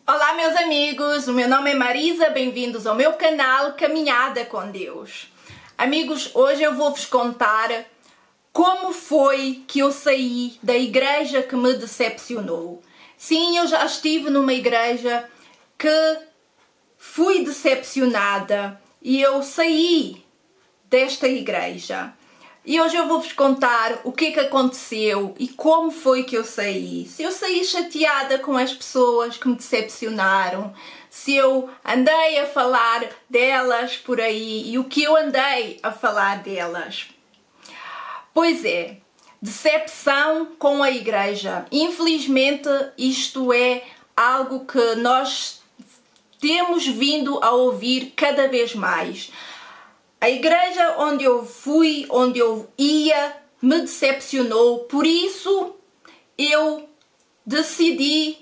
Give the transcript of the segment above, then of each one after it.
Olá meus amigos, o meu nome é Marisa, bem-vindos ao meu canal Caminhada com Deus. Amigos, hoje eu vou-vos contar como foi que eu saí da igreja que me decepcionou. Sim, eu já estive numa igreja que fui decepcionada e eu saí desta igreja. E hoje eu vou-vos contar o que aconteceu e como foi que eu saí. Se eu saí chateada com as pessoas que me decepcionaram, se eu andei a falar delas por aí e o que eu andei a falar delas. Pois é, decepção com a igreja. Infelizmente isto é algo que nós temos vindo a ouvir cada vez mais. A igreja onde eu fui, onde eu ia, me decepcionou, por isso eu decidi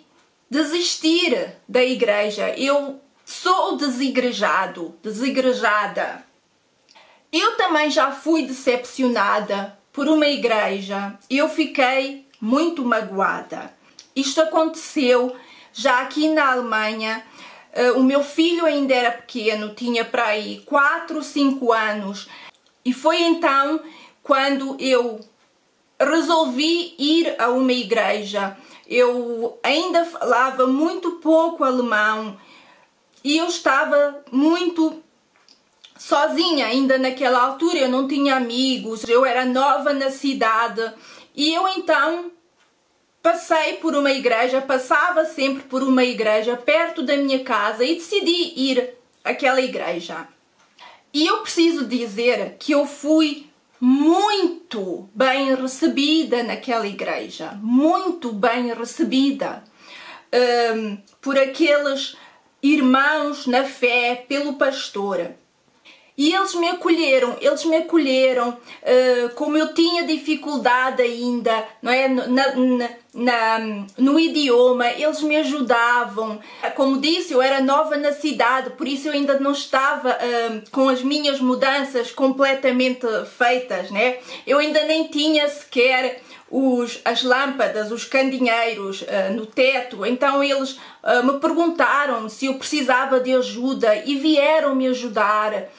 desistir da igreja. Eu sou desigrejada. Eu também já fui decepcionada por uma igreja. Eu fiquei muito magoada. Isto aconteceu já aqui na Alemanha. O meu filho ainda era pequeno, tinha para aí 4, 5 anos. E foi então quando eu resolvi ir a uma igreja. Eu ainda falava muito pouco alemão e eu estava muito sozinha ainda naquela altura. Eu não tinha amigos, eu era nova na cidade. E eu então passava sempre por uma igreja perto da minha casa e decidi ir àquela igreja. E eu preciso dizer que eu fui muito bem recebida naquela igreja, muito bem recebida por aqueles irmãos na fé, pelo pastor. E eles me acolheram, como eu tinha dificuldade ainda, não é? No idioma, eles me ajudavam. Como disse, eu era nova na cidade, por isso eu ainda não estava com as minhas mudanças completamente feitas, né? Eu ainda nem tinha sequer as lâmpadas, os candeeiros no teto. Então eles me perguntaram se eu precisava de ajuda e vieram me ajudar.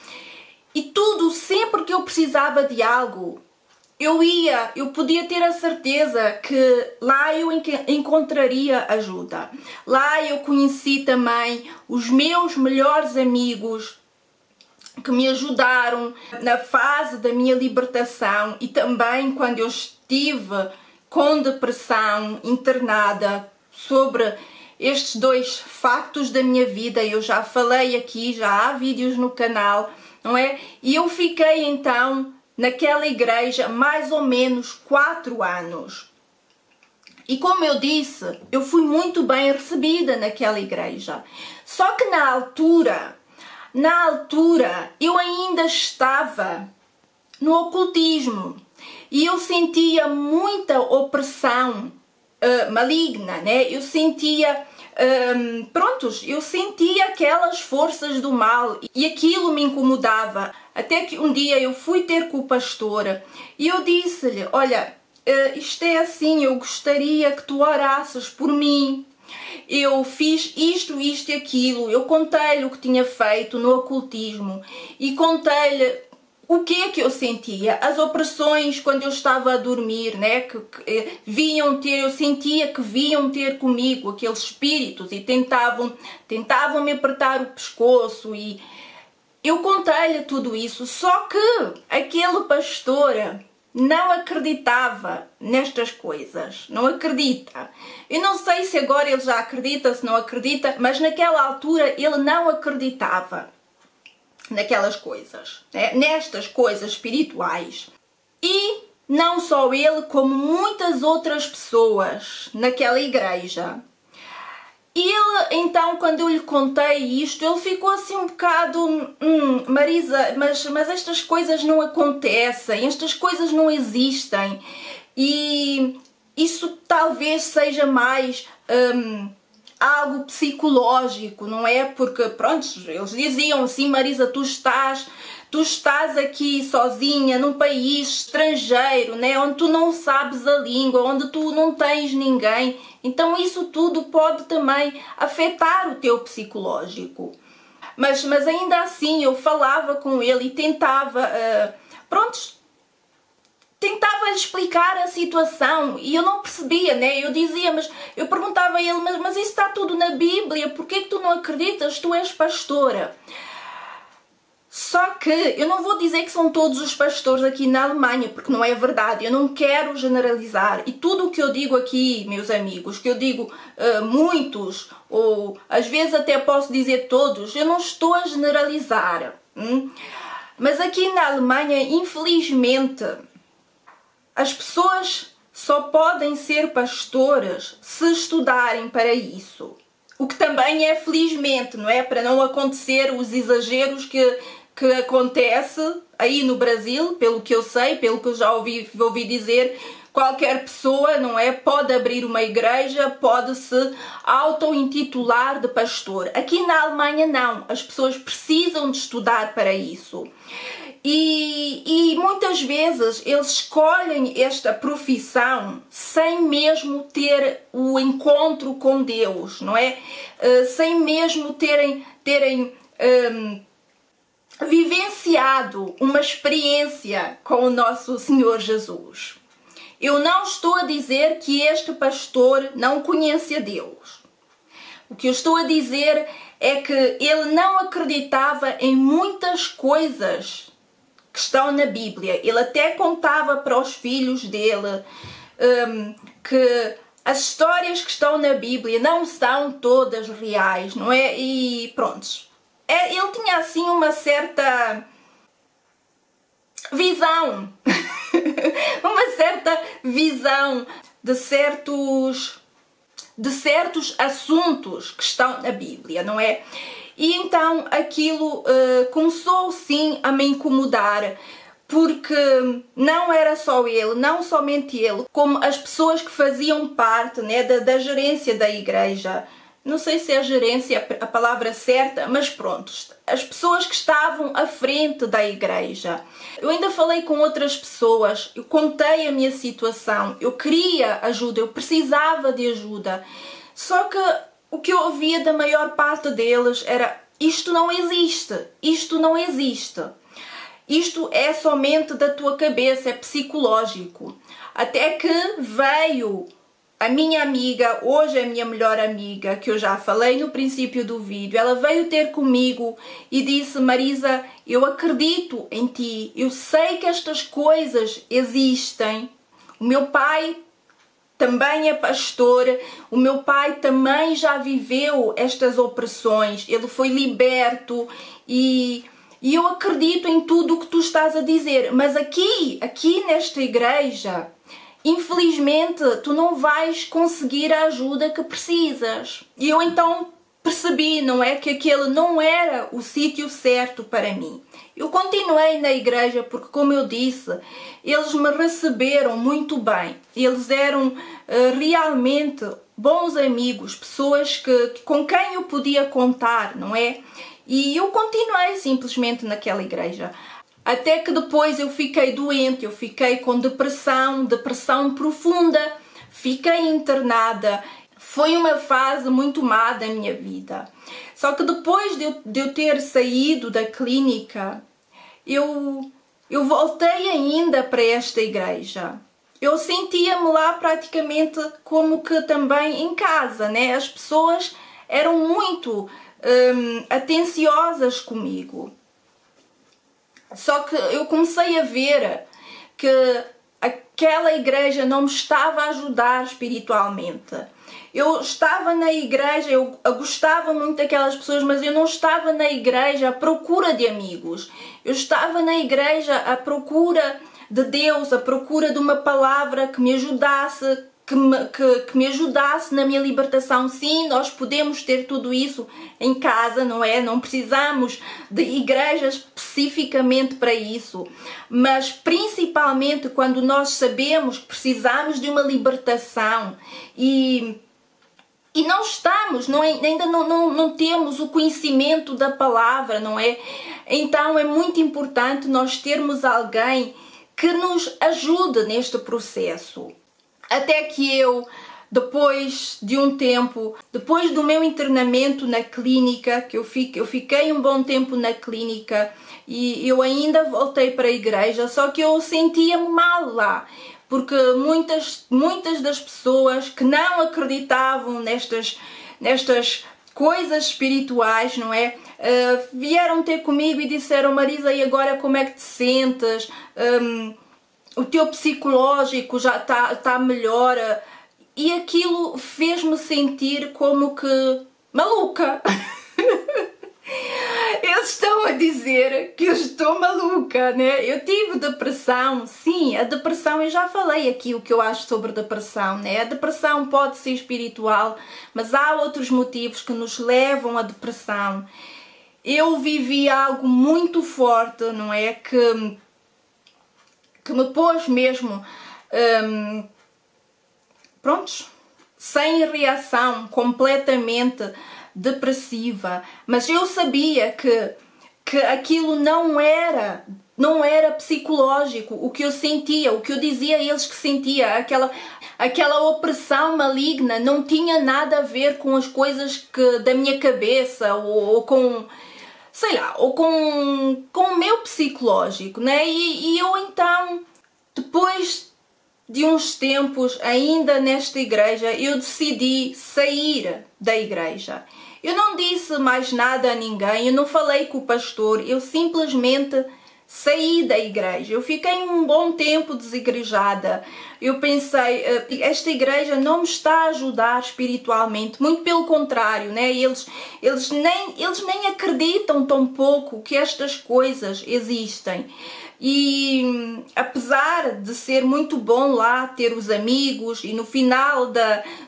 E tudo, sempre que eu precisava de algo, eu podia ter a certeza que lá eu encontraria ajuda. Lá eu conheci também os meus melhores amigos que me ajudaram na fase da minha libertação e também quando eu estive com depressão, internada. Sobre estes dois factos da minha vida eu já falei aqui, já há vídeos no canal, não é? E eu fiquei então naquela igreja mais ou menos 4 anos. E como eu disse, eu fui muito bem recebida naquela igreja. Só que na altura eu ainda estava no ocultismo e eu sentia muita opressão maligna, né? Eu sentia eu sentia aquelas forças do mal e aquilo me incomodava. Até que um dia eu fui ter com o pastor e eu disse-lhe: olha, isto é assim, eu gostaria que tu orasses por mim. Eu fiz isto e aquilo. Eu contei-lhe o que tinha feito no ocultismo e contei-lhe o que é que eu sentia, as opressões quando eu estava a dormir, né? Que eu sentia que vinham ter comigo aqueles espíritos e tentavam me apertar o pescoço, e eu contei-lhe tudo isso. Só que aquele pastor não acreditava nestas coisas, não acredita. Eu não sei se agora ele já acredita, se não acredita, mas naquela altura ele não acreditava naquelas coisas, né? Nestas coisas espirituais. E não só ele, como muitas outras pessoas naquela igreja. E ele, então, quando eu lhe contei isto, ele ficou assim um bocado: Marisa, mas estas coisas não acontecem, estas coisas não existem. E isso talvez seja mais algo psicológico, não é? Porque, pronto, eles diziam assim: Marisa, tu estás tu estás aqui sozinha num país estrangeiro, né, onde tu não sabes a língua, onde tu não tens ninguém. Então isso tudo pode também afetar o teu psicológico. Mas ainda assim eu falava com ele e tentava, tentava lhe explicar a situação e eu não percebia, né? Eu perguntava a ele, mas isso está tudo na Bíblia, por que tu não acreditas? Tu és pastora. Só que eu não vou dizer que são todos os pastores aqui na Alemanha, porque não é verdade, eu não quero generalizar. E tudo o que eu digo aqui, meus amigos, que eu digo muitos, ou às vezes até posso dizer todos, eu não estou a generalizar. Mas aqui na Alemanha, infelizmente, as pessoas só podem ser pastoras se estudarem para isso. O que também é felizmente, não é? Para não acontecer os exageros que acontece aí no Brasil, pelo que eu sei, pelo que eu já ouvi dizer, qualquer pessoa, não é? Pode abrir uma igreja, pode se auto-intitular de pastor. Aqui na Alemanha não, as pessoas precisam de estudar para isso. E muitas vezes eles escolhem esta profissão sem mesmo ter o encontro com Deus, não é? Sem mesmo terem vivenciado uma experiência com o nosso Senhor Jesus. Eu não estou a dizer que este pastor não conhece a Deus. O que eu estou a dizer é que ele não acreditava em muitas coisas que estão na Bíblia. Ele até contava para os filhos dele que as histórias que estão na Bíblia não são todas reais, não é? E pronto. Ele tinha assim uma certa visão, uma certa visão de certos assuntos que estão na Bíblia, não é? E então aquilo começou sim a me incomodar, porque não era só ele, não somente ele, como as pessoas que faziam parte, né, da gerência da igreja. Não sei se é gerência a palavra certa, mas pronto, as pessoas que estavam à frente da igreja. Eu ainda falei com outras pessoas, eu contei a minha situação, eu queria ajuda, eu precisava de ajuda. Só que o que eu ouvia da maior parte deles era: isto não existe, isto não existe. Isto é somente da tua cabeça, é psicológico. Até que veio a minha amiga, hoje é a minha melhor amiga, que eu já falei no princípio do vídeo, ela veio ter comigo e disse: Marisa, eu acredito em ti, eu sei que estas coisas existem. O meu pai também é pastor, o meu pai também já viveu estas opressões, ele foi liberto e eu acredito em tudo o que tu estás a dizer, mas aqui nesta igreja, infelizmente, tu não vais conseguir a ajuda que precisas. E eu então percebi, não é, que aquele não era o sítio certo para mim. Eu continuei na igreja porque, como eu disse, eles me receberam muito bem. Eles eram realmente bons amigos, pessoas com quem eu podia contar, não é? E eu continuei simplesmente naquela igreja. Até que depois eu fiquei doente, eu fiquei com depressão profunda, fiquei internada. Foi uma fase muito má da minha vida. Só que depois de eu ter saído da clínica, eu voltei ainda para esta igreja. Eu sentia-me lá praticamente como que também em casa, né? As pessoas eram muito atenciosas comigo. Só que eu comecei a ver que aquela igreja não me estava a ajudar espiritualmente. Eu estava na igreja, eu gostava muito daquelas pessoas, mas eu não estava na igreja à procura de amigos. Eu estava na igreja à procura de Deus, à procura de uma palavra que me ajudasse, que me ajudasse na minha libertação. Sim, nós podemos ter tudo isso em casa, não é? Não precisamos de igreja especificamente para isso. Mas principalmente quando nós sabemos que precisamos de uma libertação e E não estamos, ainda não temos o conhecimento da palavra, não é? Então é muito importante nós termos alguém que nos ajude neste processo. Até que eu, depois de um tempo, depois do meu internamento na clínica, que eu fiquei um bom tempo na clínica e eu ainda voltei para a igreja, só que eu sentia-me mal lá. Porque muitas das pessoas que não acreditavam nestas coisas espirituais, não é? Vieram ter comigo e disseram: Marisa, e agora como é que te sentes? O teu psicológico já está melhor? E aquilo fez-me sentir como que maluca. Eles estão a dizer que eu estou maluca, né? Eu tive depressão, sim, a depressão, eu já falei aqui o que eu acho sobre depressão, né? A depressão pode ser espiritual, mas há outros motivos que nos levam à depressão. Eu vivi algo muito forte, não é? Que me pôs mesmo, prontos, sem reação, completamente depressiva, mas eu sabia que aquilo não era psicológico, o que eu sentia, o que eu dizia a eles que sentia, aquela opressão maligna não tinha nada a ver com as coisas da minha cabeça ou com, sei lá, ou com o meu psicológico, né? E eu então, depois de uns tempos, ainda nesta igreja, eu decidi sair da igreja. Eu não disse mais nada a ninguém, eu não falei com o pastor, eu simplesmente saí da igreja. Eu fiquei um bom tempo desigrejada. Eu pensei, esta igreja não me está a ajudar espiritualmente, muito pelo contrário, né? Eles nem acreditam tão pouco que estas coisas existem. E apesar de ser muito bom lá ter os amigos, e no final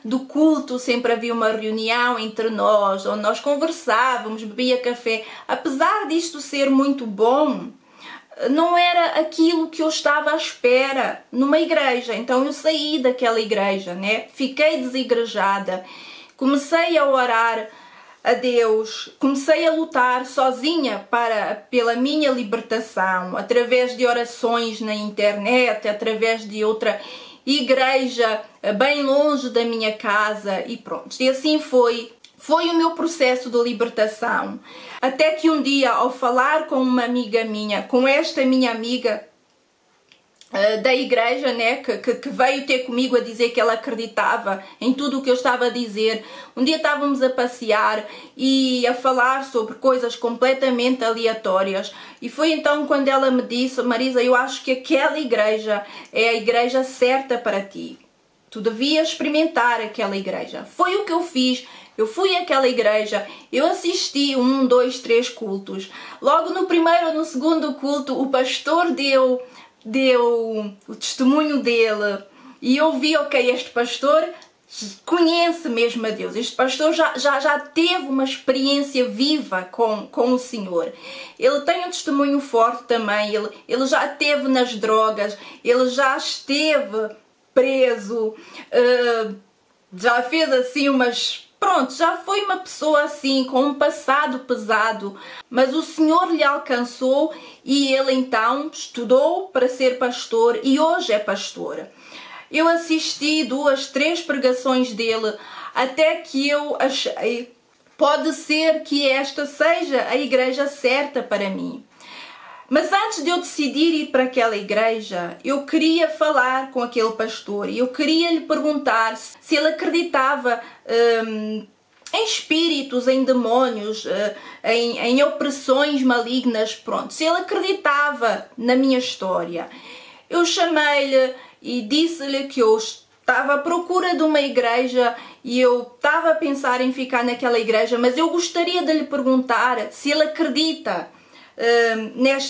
do culto sempre havia uma reunião entre nós, onde nós conversávamos, bebia café, apesar disto ser muito bom, não era aquilo que eu estava à espera numa igreja. Então eu saí daquela igreja, né? Fiquei desigrejada, comecei a orar a Deus, comecei a lutar sozinha pela minha libertação, através de orações na internet, através de outra igreja bem longe da minha casa, e pronto. E assim foi o meu processo de libertação. Até que um dia, ao falar com uma amiga minha, com esta minha amiga da igreja, né, que veio ter comigo a dizer que ela acreditava em tudo o que eu estava a dizer. Um dia estávamos a passear e a falar sobre coisas completamente aleatórias, e foi então quando ela me disse: Marisa, eu acho que aquela igreja é a igreja certa para ti. Tu devias experimentar aquela igreja. Foi o que eu fiz. Eu fui àquela igreja, eu assisti 1, 2, 3 cultos. Logo no primeiro ou no segundo culto, o pastor deu o testemunho dele, e eu vi, ok, este pastor conhece mesmo a Deus, este pastor já teve uma experiência viva com o Senhor. Ele tem um testemunho forte também, ele já esteve nas drogas, ele já esteve preso, já fez assim pronto, já foi uma pessoa assim, com um passado pesado, mas o Senhor lhe alcançou e ele então estudou para ser pastor e hoje é pastor. Eu assisti 2, 3 pregações dele, até que eu achei, pode ser que esta seja a igreja certa para mim. Mas antes de eu decidir ir para aquela igreja, eu queria falar com aquele pastor e eu queria lhe perguntar se ele acreditava em espíritos, em demónios, em opressões malignas, pronto. Se ele acreditava na minha história. Eu chamei-lhe e disse-lhe que eu estava à procura de uma igreja e eu estava a pensar em ficar naquela igreja, mas eu gostaria de lhe perguntar se ele acredita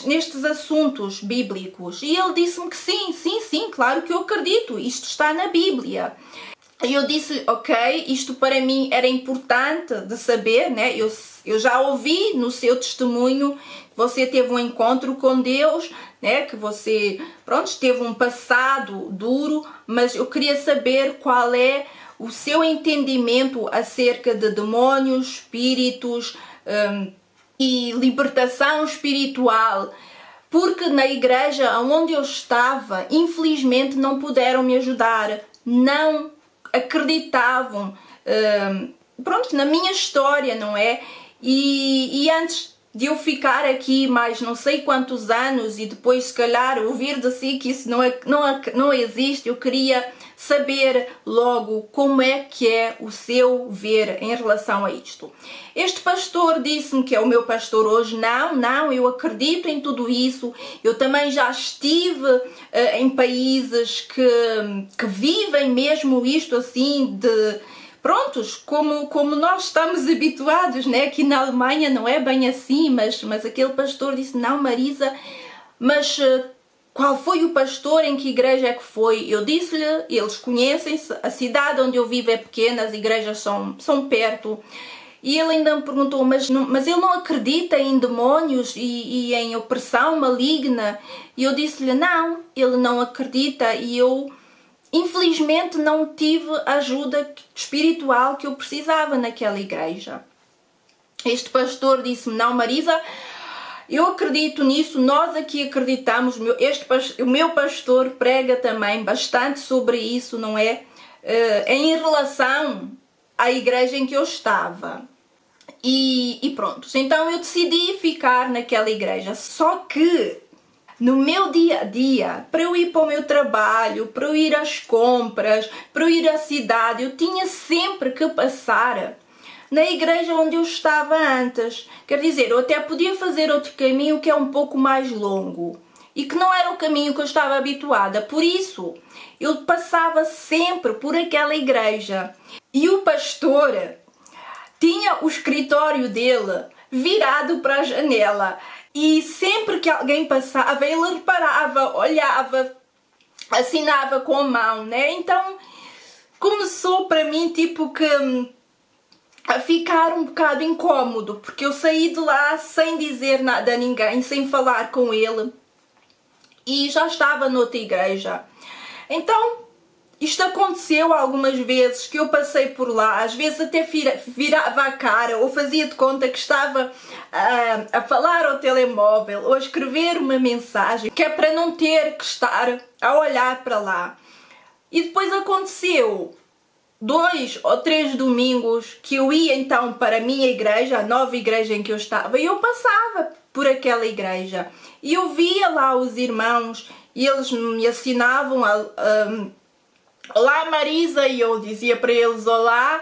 nestes assuntos bíblicos. E ele disse-me que sim, claro que eu acredito, isto está na Bíblia. E eu disse, ok, isto para mim era importante de saber, né? Eu já ouvi no seu testemunho que você teve um encontro com Deus, né? Que você, pronto, teve um passado duro, mas eu queria saber qual é o seu entendimento acerca de demónios, espíritos e libertação espiritual, porque na igreja onde eu estava, infelizmente não puderam me ajudar, não acreditavam, pronto, na minha história, não é? E antes de eu ficar aqui mais não sei quantos anos e depois se calhar ouvir de si que isso não existe, eu queria saber logo como é que é o seu ver em relação a isto. Este pastor disse-me, que é o meu pastor hoje, não, eu acredito em tudo isso, eu também já estive em países que vivem mesmo isto assim de... Prontos, como nós estamos habituados, né? Aqui na Alemanha não é bem assim, mas aquele pastor disse, não Marisa, mas qual foi o pastor, em que igreja é que foi? Eu disse-lhe, eles conhecem-se, a cidade onde eu vivo é pequena, as igrejas são perto. E ele ainda me perguntou, mas ele não acredita em demónios e em opressão maligna? E eu disse-lhe, não, ele não acredita e eu... Infelizmente não tive a ajuda espiritual que eu precisava naquela igreja. Este pastor disse-me, não Marisa, eu acredito nisso, nós aqui acreditamos, o meu pastor prega também bastante sobre isso, não é? Em relação à igreja em que eu estava. E pronto, então eu decidi ficar naquela igreja, só que... No meu dia a dia, para eu ir para o meu trabalho, para eu ir às compras, para eu ir à cidade, eu tinha sempre que passar na igreja onde eu estava antes. Quer dizer, eu até podia fazer outro caminho que é um pouco mais longo e que não era o caminho que eu estava habituada. Por isso, eu passava sempre por aquela igreja. E o pastor tinha o escritório dele virado para a janela. E sempre que alguém passava, ele reparava, olhava, assinava com a mão, né? Então começou para mim tipo que a ficar um bocado incómodo, porque eu saí de lá sem dizer nada a ninguém, sem falar com ele e já estava noutra igreja. Então isto aconteceu algumas vezes que eu passei por lá, às vezes até virava a cara ou fazia de conta que estava a falar ao telemóvel ou a escrever uma mensagem, que é para não ter que estar a olhar para lá. E depois aconteceu 2 ou 3 domingos que eu ia então para a minha igreja, a nova igreja em que eu estava, e eu passava por aquela igreja e eu via lá os irmãos e eles me assinavam olá Marisa, e eu dizia para eles olá,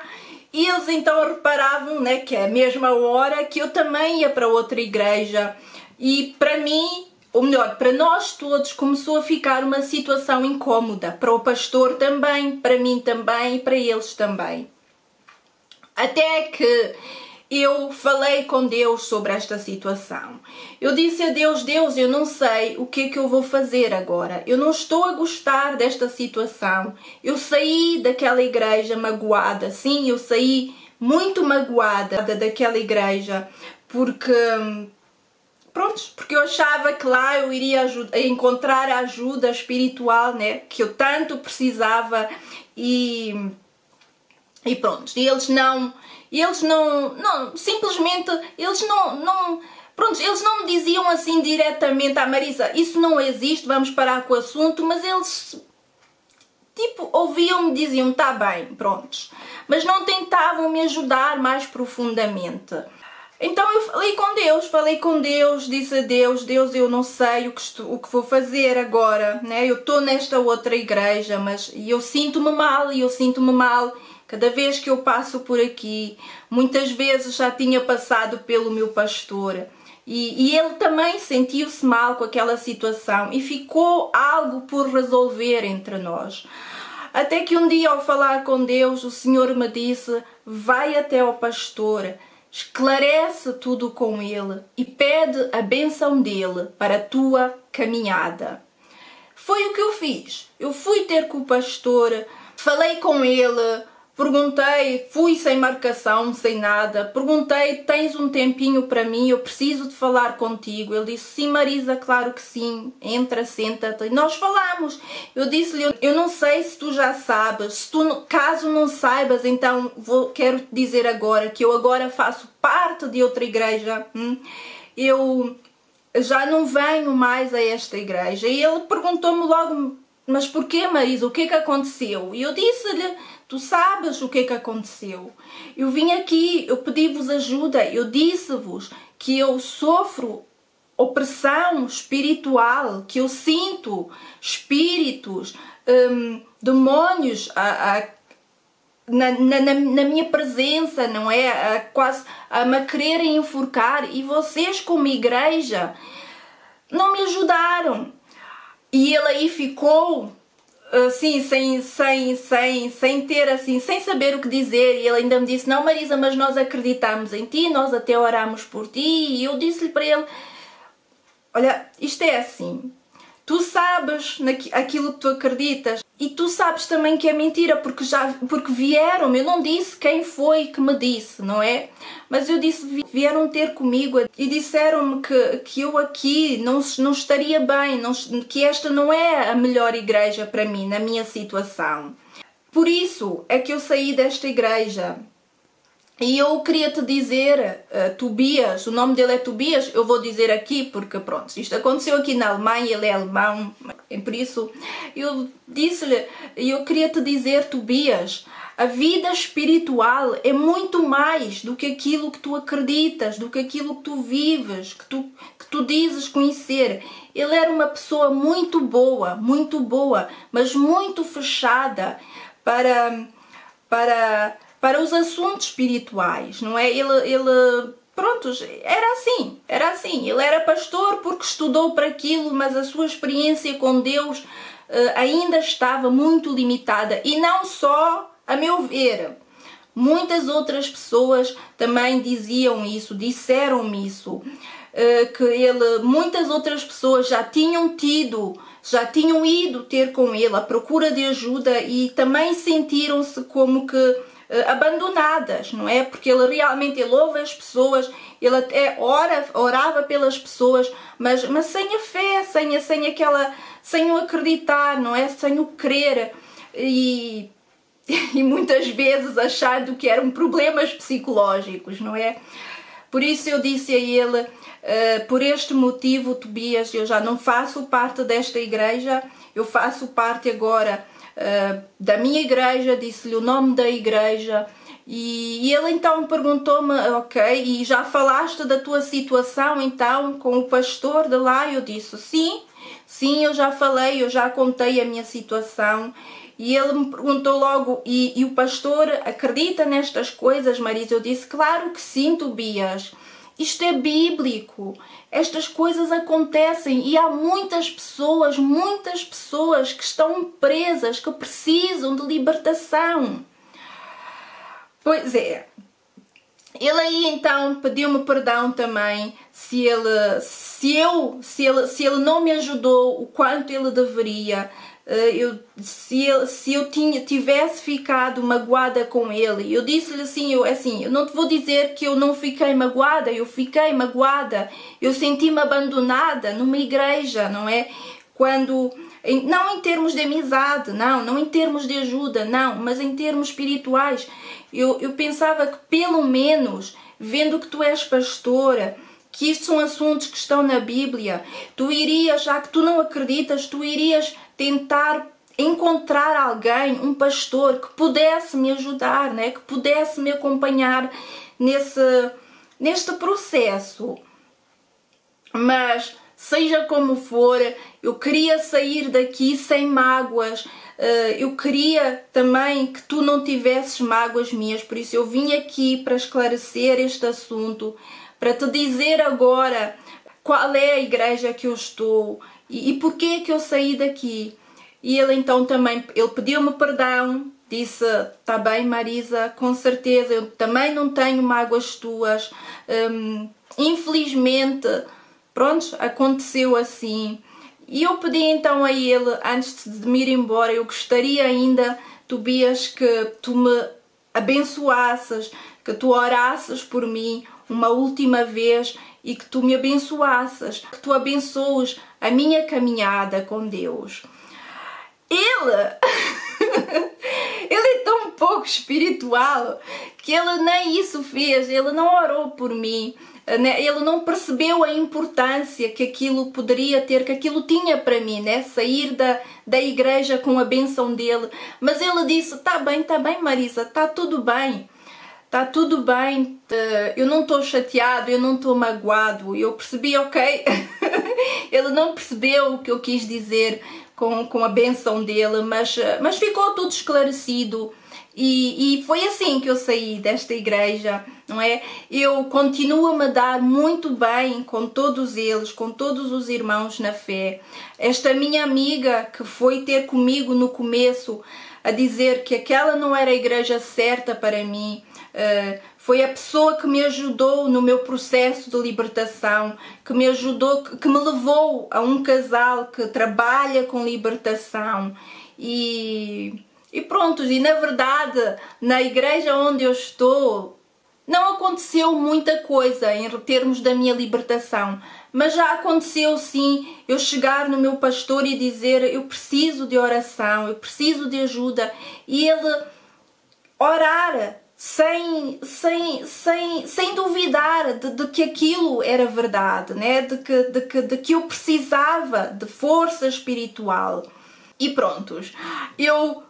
e eles então reparavam, né, que é a mesma hora que eu também ia para outra igreja, e para mim, ou melhor, para nós todos começou a ficar uma situação incómoda, para o pastor também, para mim também e para eles também. Até que eu falei com Deus sobre esta situação. Eu disse a Deus, Deus, eu não sei o que é que eu vou fazer agora. Eu não estou a gostar desta situação. Eu saí daquela igreja magoada. Sim, eu saí muito magoada daquela igreja. Porque, pronto, porque eu achava que lá eu iria encontrar a ajuda espiritual, né, que eu tanto precisava. E pronto, eles não me diziam assim diretamente, Marisa, isso não existe, vamos parar com o assunto, mas eles, tipo, ouviam-me, diziam, tá bem, prontos, mas não tentavam me ajudar mais profundamente. Então eu falei com Deus, disse a Deus, Deus, eu não sei o que vou fazer agora, né? Eu estou nesta outra igreja, mas eu sinto-me mal, cada vez que eu passo por aqui. Muitas vezes já tinha passado pelo meu pastor e ele também sentiu-se mal com aquela situação e ficou algo por resolver entre nós. Até que um dia, ao falar com Deus, o Senhor me disse, vai até ao pastor, esclarece tudo com ele e pede a bênção dele para a tua caminhada. Foi o que eu fiz. Eu fui ter com o pastor, falei com ele, perguntei, fui sem marcação, sem nada, perguntei, tens um tempinho para mim, eu preciso de falar contigo. Ele disse, sim Marisa, claro que sim, entra, senta-te. E nós falamos. Eu disse-lhe, eu não sei se tu já sabes, se tu, caso não saibas, então quero te dizer agora que eu agora faço parte de outra igreja. Eu já não venho mais a esta igreja. E ele perguntou-me logo, mas porquê Marisa, o que é que aconteceu? E eu disse-lhe, tu sabes o que é que aconteceu. Eu vim aqui, eu pedi-vos ajuda, eu disse-vos que eu sofro opressão espiritual, que eu sinto espíritos, demônios na minha presença, não é? Quase a me quererem enforcar, e vocês como igreja não me ajudaram. E ele aí ficou assim, sem ter assim, sem saber o que dizer. E ele ainda me disse, não Marisa, mas nós acreditamos em ti, nós até oramos por ti. E eu disse-lhe para ele, olha, isto é assim, tu sabes aquilo que tu acreditas e tu sabes também que é mentira, porque vieram, eu não disse quem foi que me disse, não é? Mas eu disse, vieram ter comigo e disseram-me que eu aqui não estaria bem, que esta não é a melhor igreja para mim, na minha situação. Por isso é que eu saí desta igreja. E eu queria te dizer, Tobias, o nome dele é Tobias, eu vou dizer aqui porque pronto, isto aconteceu aqui na Alemanha, ele é alemão, por isso eu disse-lhe, eu queria te dizer, Tobias, a vida espiritual é muito mais do que aquilo que tu acreditas, do que aquilo que tu vives, que tu dizes conhecer. Ele era uma pessoa muito boa, mas muito fechada para os assuntos espirituais, não é? Pronto, era assim, ele era pastor porque estudou para aquilo, mas a sua experiência com Deus ainda estava muito limitada, e não só, a meu ver, muitas outras pessoas também disseram-me isso, que muitas outras pessoas já tinham ido ter com ele à procura de ajuda e também sentiram-se como que abandonadas, não é? Porque ele realmente ouve as pessoas, ele até orava pelas pessoas, mas sem a fé, sem o acreditar, não é? Sem o crer, e muitas vezes achando que eram problemas psicológicos, não é? Por isso eu disse a ele, por este motivo, Tobias, eu já não faço parte desta igreja, eu faço parte agora da minha igreja, disse-lhe o nome da igreja, e ele então perguntou-me, ok, e já falaste da tua situação então com o pastor de lá? Eu disse, sim, eu já falei, eu já contei a minha situação. E ele me perguntou logo, e o pastor acredita nestas coisas, Marisa? Eu disse, claro que sim, Tobias. Isto é bíblico, estas coisas acontecem e há muitas pessoas que estão presas, que precisam de libertação. Pois é, ele aí então pediu-me perdão também se ele não me ajudou o quanto ele deveria. Se eu tivesse ficado magoada com ele, eu disse-lhe assim, eu não te vou dizer que eu não fiquei magoada, eu fiquei magoada, eu senti-me abandonada numa igreja, não é? Não em termos de amizade, não em termos de ajuda, não, mas em termos espirituais. Eu pensava que pelo menos, vendo que tu és pastora, que estes são assuntos que estão na Bíblia, tu irias, já que tu não acreditas, tu irias tentar encontrar alguém, um pastor que pudesse me ajudar, né? Que pudesse me acompanhar neste processo. Mas seja como for, eu queria sair daqui sem mágoas, eu queria também que tu não tivesses mágoas minhas, por isso eu vim aqui para esclarecer este assunto, para te dizer agora qual é a igreja que eu estou e porquê que eu saí daqui. E ele então também, ele pediu-me perdão, disse, tá bem Marisa, com certeza, eu também não tenho mágoas tuas, infelizmente, pronto, aconteceu assim. E eu pedi então a ele, antes de me ir embora, eu gostaria ainda, Tobias, que tu me abençoasses, que tu orasses por mim uma última vez e que tu me abençoasses, que tu abençoes a minha caminhada com Deus. Ele é tão pouco espiritual que ele nem isso fez, ele não orou por mim, ele não percebeu a importância que aquilo poderia ter, que aquilo tinha para mim, né? Sair da igreja com a bênção dele. Mas ele disse, tá bem Marisa, tá tudo bem, eu não estou chateado, eu não estou magoado. Eu percebi, ok, ele não percebeu o que eu quis dizer com a bênção dele, mas ficou tudo esclarecido. E foi assim que eu saí desta igreja, não é? Eu continuo a me dar muito bem com todos eles, com todos os irmãos na fé. Esta minha amiga que foi ter comigo no começo a dizer que aquela não era a igreja certa para mim, foi a pessoa que me ajudou no meu processo de libertação, que me ajudou, que me levou a um casal que trabalha com libertação. E pronto, e na verdade, na igreja onde eu estou, não aconteceu muita coisa em termos da minha libertação, mas já aconteceu sim eu chegar no meu pastor e dizer, eu preciso de oração, eu preciso de ajuda, e ele orar sem duvidar de que aquilo era verdade, né? de que eu precisava de força espiritual. E prontos,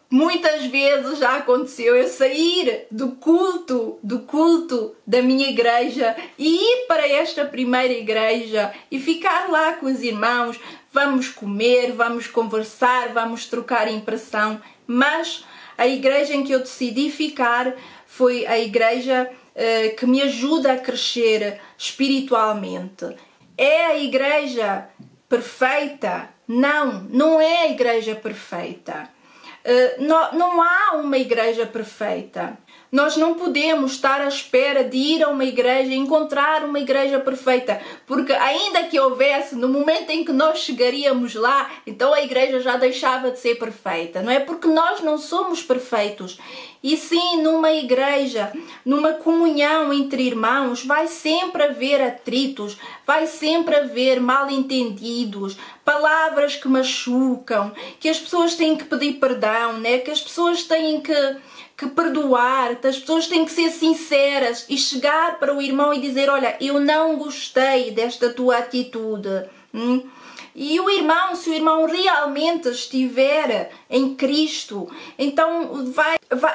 muitas vezes já aconteceu eu sair do culto da minha igreja e ir para esta primeira igreja e ficar lá com os irmãos, vamos comer, vamos conversar, vamos trocar impressão, mas a igreja em que eu decidi ficar foi a igreja que me ajuda a crescer espiritualmente. É a igreja perfeita? Não é a igreja perfeita. Não há uma igreja perfeita. Nós não podemos estar à espera de ir a uma igreja e encontrar uma igreja perfeita, porque ainda que houvesse, no momento em que nós chegaríamos lá, então a igreja já deixava de ser perfeita, não é? Porque nós não somos perfeitos. E sim, numa igreja, numa comunhão entre irmãos, vai sempre haver atritos, vai sempre haver mal-entendidos, palavras que machucam, que as pessoas têm que pedir perdão, né? Que as pessoas têm que perdoar, as pessoas têm que ser sinceras e chegar para o irmão e dizer, olha, eu não gostei desta tua atitude. E o irmão, se o irmão realmente estiver em Cristo, então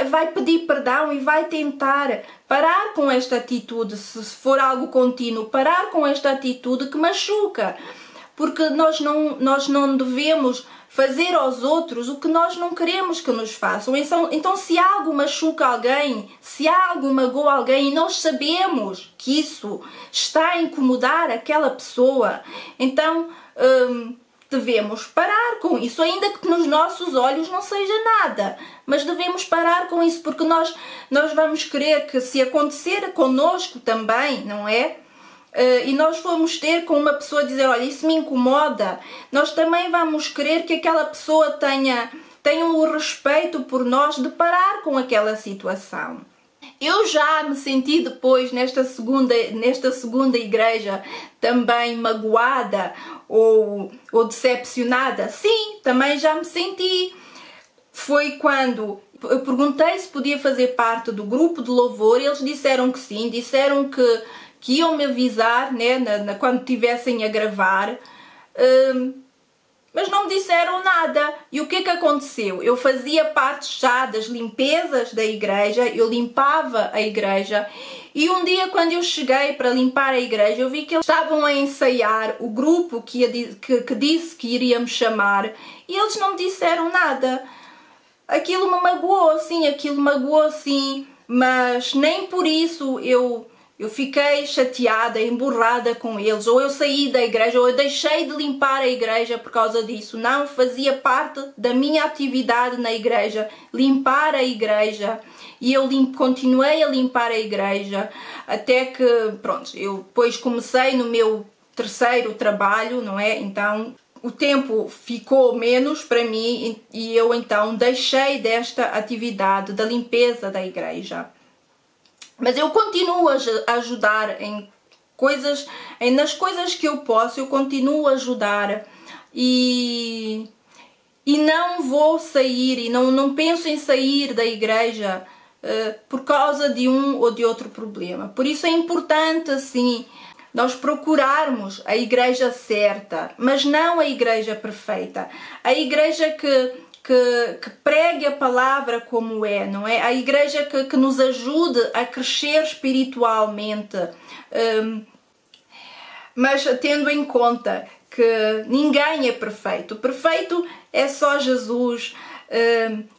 vai pedir perdão e vai tentar parar com esta atitude, se for algo contínuo, parar com esta atitude que machuca. Porque nós não devemos fazer aos outros o que nós não queremos que nos façam. Então se algo machuca alguém, se algo magoa alguém e nós sabemos que isso está a incomodar aquela pessoa, então devemos parar com isso, ainda que nos nossos olhos não seja nada, mas devemos parar com isso, porque nós vamos querer que, se acontecer connosco também, não é? E nós formos ter com uma pessoa dizer, olha, isso me incomoda, nós também vamos querer que aquela pessoa tenha o respeito por nós de parar com aquela situação. Eu já me senti depois, nesta segunda igreja, também magoada ou decepcionada. Sim, também já me senti. Foi quando eu perguntei se podia fazer parte do grupo de louvor, e eles disseram que sim, disseram que iam me avisar, né, quando estivessem a gravar, mas não me disseram nada. E o que é que aconteceu? Eu fazia parte já das limpezas da igreja, eu limpava a igreja, e um dia, quando eu cheguei para limpar a igreja, eu vi que eles estavam a ensaiar o grupo que disse que iríamos chamar, e eles não me disseram nada. Aquilo me magoou, sim, mas nem por isso eu fiquei chateada, emburrada com eles, ou eu saí da igreja, ou eu deixei de limpar a igreja por causa disso. Não, fazia parte da minha atividade na igreja, limpar a igreja, e eu continuei a limpar a igreja, até que, pronto, eu depois comecei no meu terceiro trabalho, não é? Então o tempo ficou menos para mim e eu então deixei desta atividade da limpeza da igreja. Mas eu continuo a ajudar nas coisas que eu posso, eu continuo a ajudar e não vou sair e não penso em sair da igreja por causa de um ou de outro problema. Por isso é importante, assim, nós procurarmos a igreja certa, mas não a igreja perfeita. A igreja que pregue a palavra como é, não é? A igreja que nos ajude a crescer espiritualmente, mas tendo em conta que ninguém é perfeito. Perfeito é só Jesus.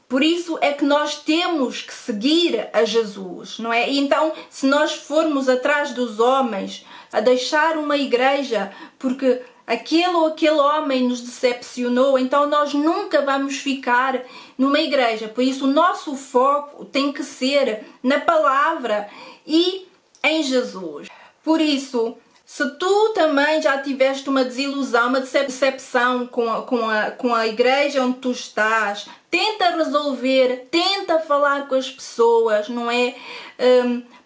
Por isso é que nós temos que seguir a Jesus, não é? E então, se nós formos atrás dos homens, a deixar uma igreja porque aquele ou aquele homem nos decepcionou, então nós nunca vamos ficar numa igreja. Por isso o nosso foco tem que ser na palavra e em Jesus. Por isso, se tu também já tiveste uma desilusão, uma decepção com a igreja onde tu estás, tenta resolver, tenta falar com as pessoas, não é?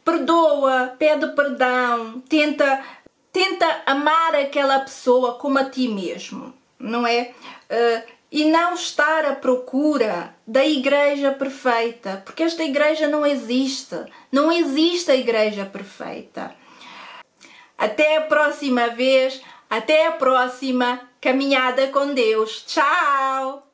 Perdoa, pede perdão, tenta amar aquela pessoa como a ti mesmo, não é? E não estar à procura da igreja perfeita, porque esta igreja não existe. Não existe a igreja perfeita. Até a próxima vez, até a próxima caminhada com Deus. Tchau!